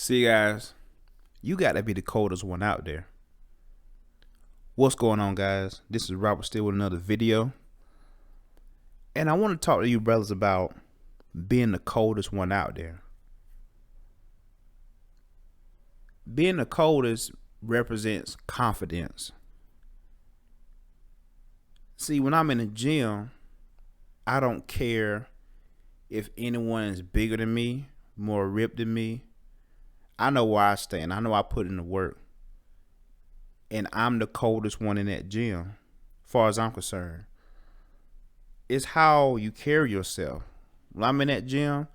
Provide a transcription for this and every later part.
See, guys, you got to be the coldest one out there. What's going on, guys? This is Robert still with another video. And I want to talk to you brothers about being the coldest one out there. Being the coldest represents confidence. See, when I'm in the gym, I don't care if anyone is bigger than me, more ripped than me. I know where I stand. I know I put in the work. And I'm the coldest one in that gym, as far as I'm concerned. It's how you carry yourself. When I'm in that gym,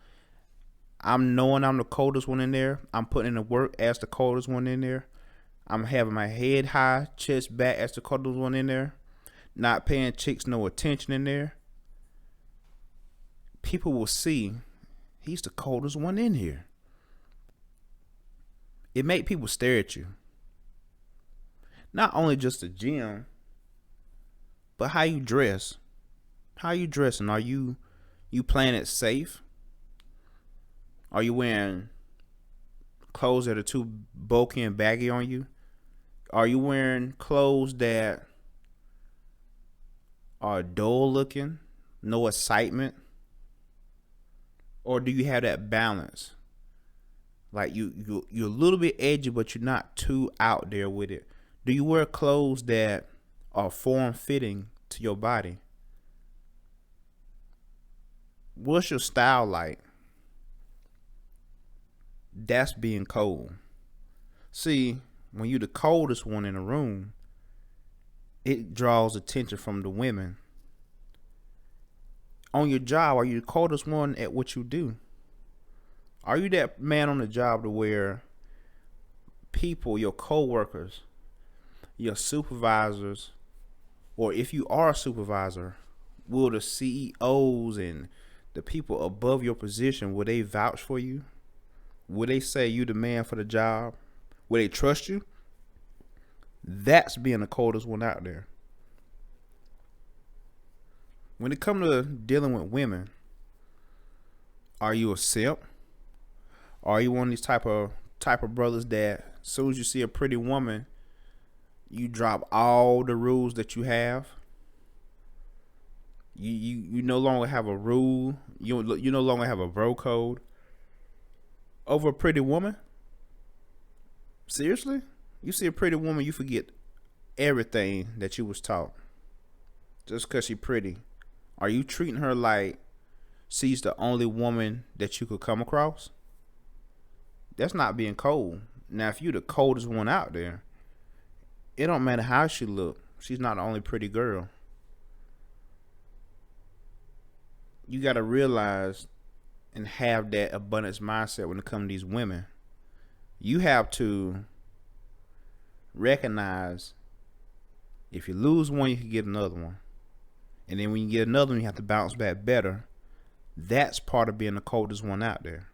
I'm knowing I'm the coldest one in there. I'm putting in the work as the coldest one in there. I'm having my head high, chest back as the coldest one in there. Not paying chicks no attention in there. People will see he's the coldest one in here. It make people stare at you. Not only just the gym, but how you dress. How you dressing? Are you playing it safe? Are you wearing clothes that are too bulky and baggy on you? Are you wearing clothes that are dull looking, no excitement? Or do you have that balance? Like you're a little bit edgy, but you're not too out there with it. Do you wear clothes that are form-fitting to your body? What's your style like? That's being cold. See, when you're the coldest one in a room, it draws attention from the women. On your job, are you the coldest one at what you do? Are you that man on the job to where people, your coworkers, your supervisors, or if you are a supervisor, will the CEOs and the people above your position, will they vouch for you? Will they say you the man for the job? Will they trust you? That's being the coldest one out there. When it comes to dealing with women, are you a simp? Are you one of these type of brothers that as soon as you see a pretty woman, you drop all the rules that you have? You no longer have a rule. You no longer have a bro code over a pretty woman? Seriously? You see a pretty woman, you forget everything that you was taught just because she's pretty. Are you treating her like she's the only woman that you could come across? That's not being cold. Now, if you're the coldest one out there, it don't matter how she look. She's not the only pretty girl. You got to realize and have that abundance mindset when it comes to these women. You have to recognize if you lose one, you can get another one. And then when you get another one, you have to bounce back better. That's part of being the coldest one out there.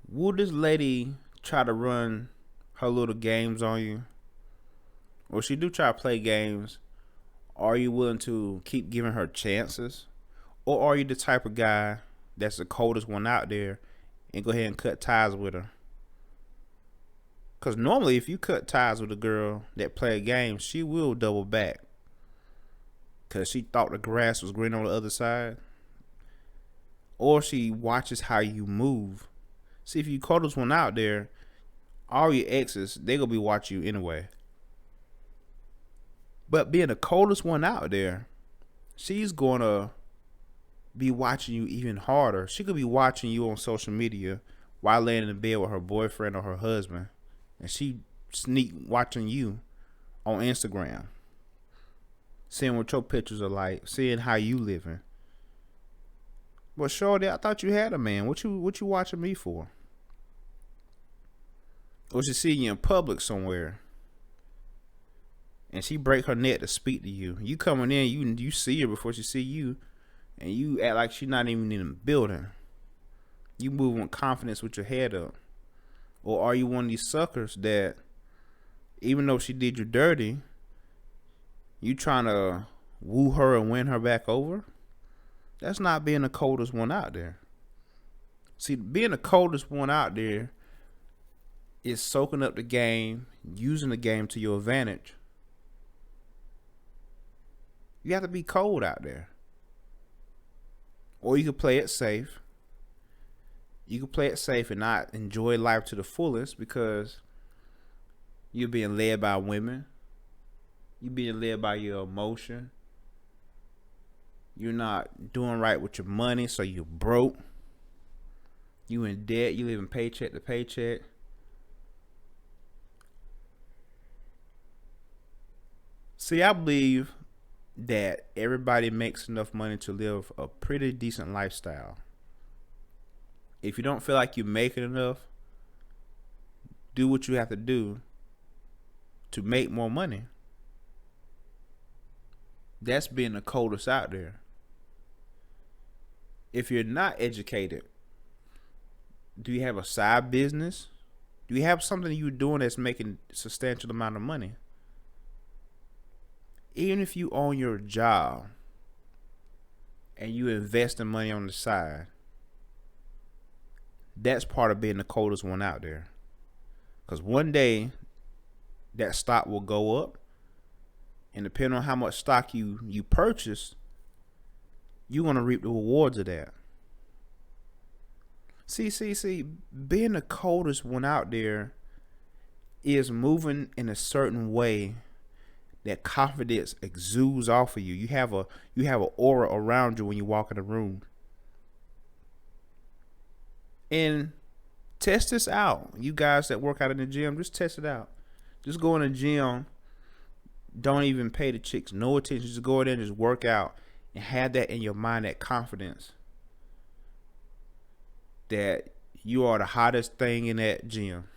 Will this lady try to run her little games on you? Or she do try to play games, are you willing to keep giving her chances? Or are you the type of guy that's the coldest one out there and go ahead and cut ties with her? Because normally if you cut ties with a girl that play a game, she will double back. Because she thought the grass was green on the other side. Or she watches how you move. See, if you coldest one out there, all your exes, they gonna be watching you anyway. But being the coldest one out there, she's gonna be watching you even harder. She could be watching you on social media while laying in bed with her boyfriend or her husband. And she sneak watching you on Instagram. Seeing what your pictures are like. Seeing how you living. But shorty, I thought you had a man. What you watching me for? Or she see you in public somewhere and she break her neck to speak to you. You coming in, you see her before she see you, and you act like she's not even in the building. You move with confidence with your head up. Or are you one of these suckers that even though she did you dirty, you trying to woo her and win her back over? That's not being the coldest one out there. See, being the coldest one out there is soaking up the game, using the game to your advantage. You have to be cold out there. Or you can play it safe. You can play it safe and not enjoy life to the fullest because you're being led by women. You're being led by your emotion. You're not doing right with your money, so you're broke. You in debt. You living paycheck to paycheck. See, I believe that everybody makes enough money to live a pretty decent lifestyle. If you don't feel like you're making enough, do what you have to do to make more money. That's being the coldest out there. If you're not educated, do you have a side business? Do you have something you're doing that's making a substantial amount of money? Even if you own your job and you invest in money on the side, that's part of being the coldest one out there. Because one day that stock will go up, and depending on how much stock you purchase, you're going to reap the rewards of that. See, being the coldest one out there is moving in a certain way that confidence exudes off of you. You have an aura around you when you walk in the room. And test this out. You guys that work out in the gym, just test it out. Just go in the gym. Don't even pay the chicks no attention. Just go in there and just work out and have that in your mind, that confidence that you are the hottest thing in that gym.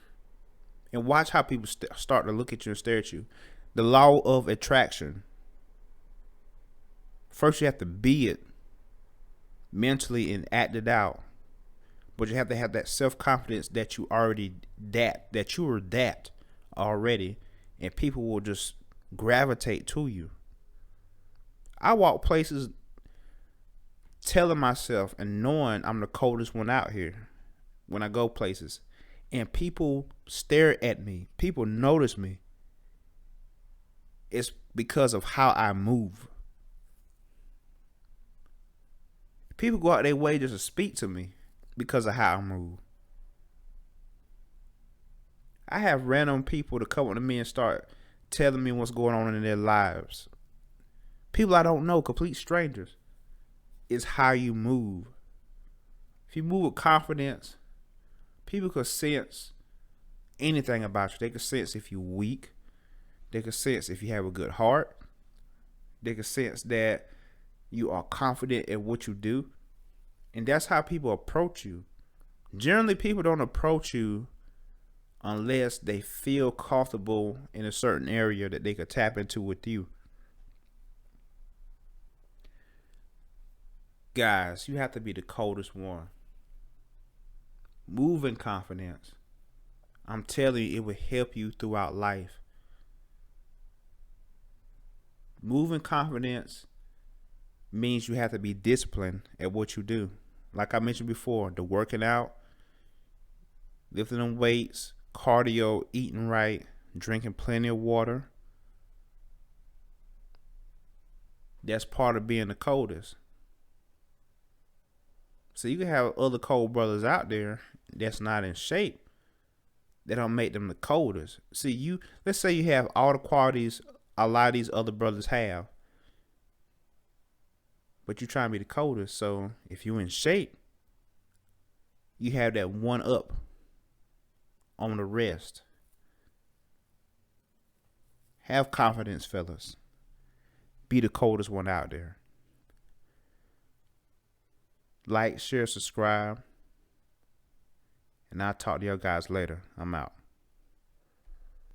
And watch how people start to look at you and stare at you. The law of attraction. First, you have to be it mentally and act it out. But you have to have that self-confidence that you already that you are that already, and people will just gravitate to you. I walk places telling myself and knowing I'm the coldest one out here when I go places, and people stare at me. People notice me. It's because of how I move. People go out their way just to speak to me because of how I move. I have random people to come up to me and start telling me what's going on in their lives. People I don't know, complete strangers. It's how you move. If you move with confidence, people could sense anything about you. They could sense if you're weak. They could sense if you have a good heart. They could sense that you are confident in what you do. And that's how people approach you. Generally, people don't approach you unless they feel comfortable in a certain area that they could tap into with you. Guys, you have to be the coldest one. Move in confidence. I'm telling you, it will help you throughout life. Move in confidence means you have to be disciplined at what you do. Like I mentioned before, the working out, lifting them weights, cardio, eating right, drinking plenty of water. That's part of being the coldest. So you can have other cold brothers out there that's not in shape. That don't make them the coldest. See, let's say you have all the qualities a lot of these other brothers have, but you try to be the coldest. So if you're in shape, you have that one up on the rest. Have confidence, fellas. Be the coldest one out there. Like, share, subscribe. And I'll talk to y'all guys later. I'm out.